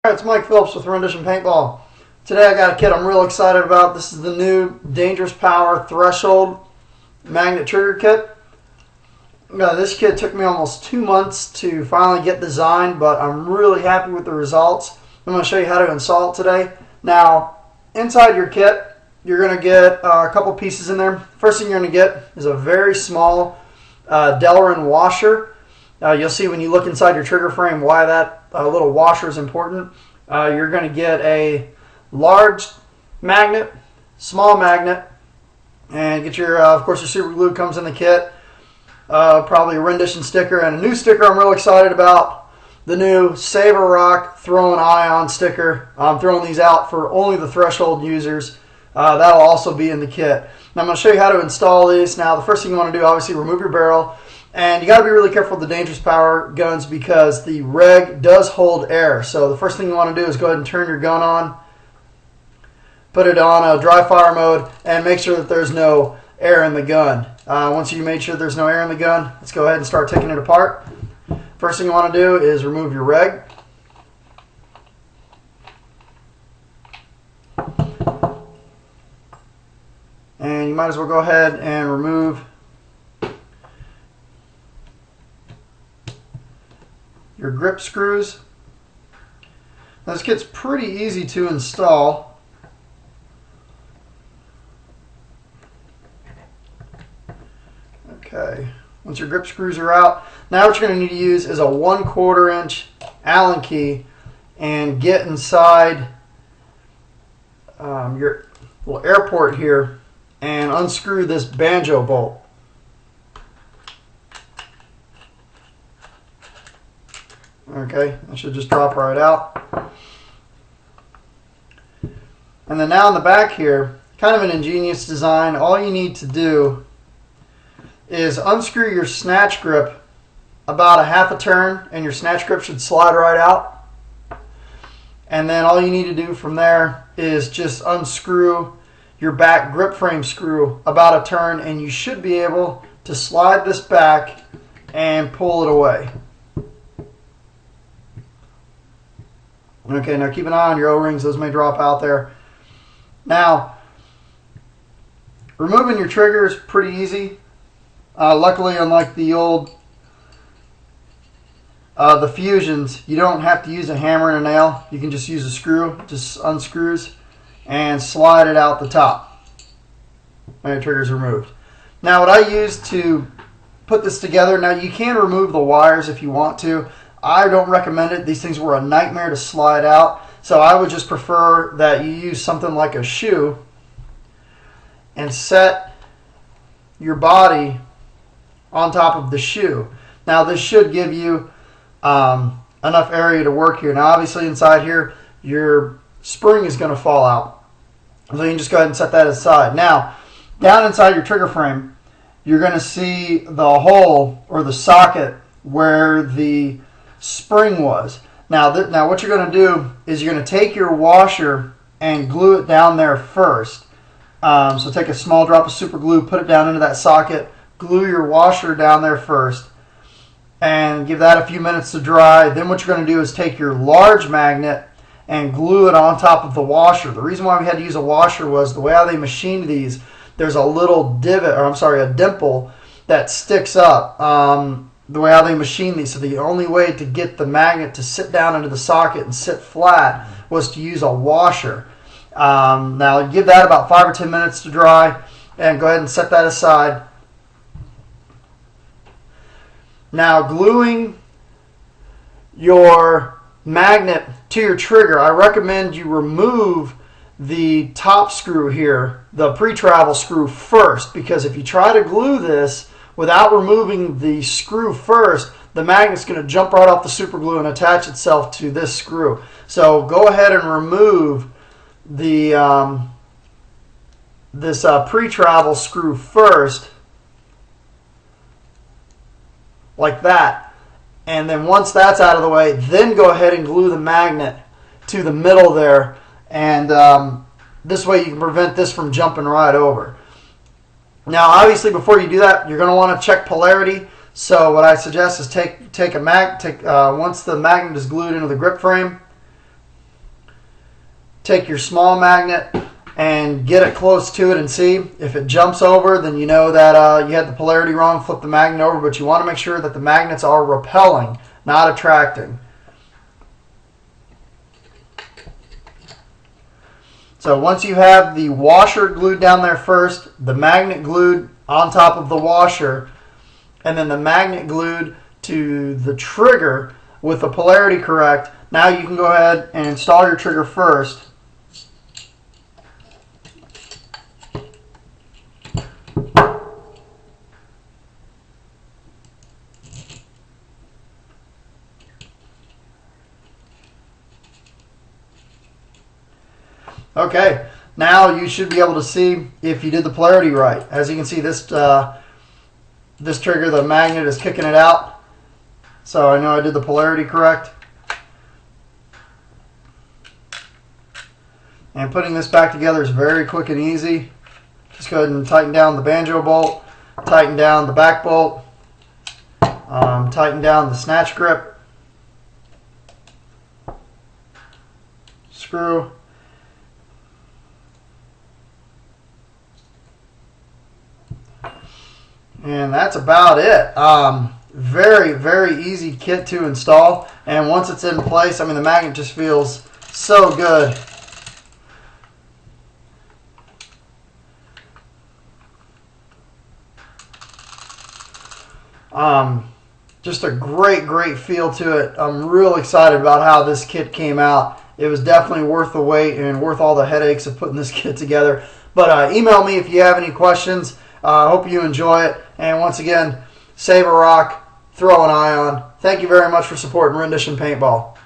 Alright, it's Mike Phillips with Rendition Paintball. Today I got a kit I'm real excited about. This is the new Dangerous Power Threshold Magnet Trigger Kit. This kit took me almost 2 months to finally get designed, but I'm really happy with the results. I'm going to show you how to install it today. Now, inside your kit, you're going to get a couple pieces in there. First thing you're going to get is a very small Delrin washer. You'll see when you look inside your trigger frame why that little washer is important. You're going to get a large magnet, small magnet, and get your, of course, your SuperGlue comes in the kit. Probably a Rendition sticker and a new sticker I'm real excited about. The new Saber Rock Throw an Ion sticker. I'm throwing these out for only the Threshold users. That'll also be in the kit. Now I'm going to show you how to install these. Now the first thing you want to do, obviously, remove your barrel. And you got to be really careful with the Dangerous Power guns because the reg does hold air. So the first thing you want to do is go ahead and turn your gun on. Put it on a dry fire mode and make sure that there's no air in the gun. Once you made sure there's no air in the gun, let's go ahead and start taking it apart. First thing you want to do is remove your reg. And you might as well go ahead and remove your grip screws. Now, this kit's pretty easy to install. Okay, once your grip screws are out, now what you're going to need to use is a 1/4 inch Allen key and get inside your little air port here and unscrew this banjo bolt. Okay, that should just drop right out. And then now in the back here, kind of an ingenious design. All you need to do is unscrew your snatch grip about a half a turn and your snatch grip should slide right out. And then all you need to do from there is just unscrew your back grip frame screw about a turn and you should be able to slide this back and pull it away. Okay, now keep an eye on your O-rings. Those may drop out there. Now, removing your trigger is pretty easy. Luckily, unlike the old the Fusions, you don't have to use a hammer and a nail. You can just use a screw. It just unscrews and slide it out the top. And your trigger's removed. Now, what I use to put this together, now you can remove the wires if you want to. I don't recommend it. These things were a nightmare to slide out. So I would just prefer that you use something like a shoe and set your body on top of the shoe. Now this should give you enough area to work here. Now obviously inside here your spring is going to fall out. So you can just go ahead and set that aside. Now down inside your trigger frame you're going to see the hole or the socket where the spring was. Now what you're going to do is you're going to take your washer and glue it down there first. So take a small drop of SuperGlue, put it down into that socket, glue your washer down there first, and give that a few minutes to dry. Then what you're going to do is take your large magnet and glue it on top of the washer. The reason why we had to use a washer was the way how they machined these, there's a little divot, or I'm sorry, a dimple that sticks up. The way how they machine these, so the only way to get the magnet to sit down into the socket and sit flat was to use a washer. Now give that about 5 or 10 minutes to dry and go ahead and set that aside. Now gluing your magnet to your trigger, I recommend you remove the top screw here, the pre-travel screw first, because if you try to glue this without removing the screw first, the magnet's going to jump right off the SuperGlue and attach itself to this screw. So go ahead and remove the this pre-travel screw first, like that. And then once that's out of the way, then go ahead and glue the magnet to the middle there. And this way you can prevent this from jumping right over. Now, obviously, before you do that, you're going to want to check polarity. So what I suggest is once the magnet is glued into the grip frame, take your small magnet and get it close to it and see. If it jumps over, then you know that you had the polarity wrong, flip the magnet over, but you want to make sure that the magnets are repelling, not attracting. So once you have the washer glued down there first, the magnet glued on top of the washer, and then the magnet glued to the trigger with the polarity correct, now you can go ahead and install your trigger first. Okay, now you should be able to see if you did the polarity right. As you can see, this trigger, the magnet is kicking it out. So I know I did the polarity correct. And putting this back together is very quick and easy. Just go ahead and tighten down the banjo bolt, tighten down the back bolt, tighten down the snatch grip, screw. And that's about it. Very, very easy kit to install. And once it's in place, I mean, the magnet just feels so good. Just a great, great feel to it. I'm real excited about how this kit came out. It was definitely worth the wait and worth all the headaches of putting this kit together. But email me if you have any questions. Hope you enjoy it. And once again, save a rock, throw an ion. Thank you very much for supporting Rendition Paintball.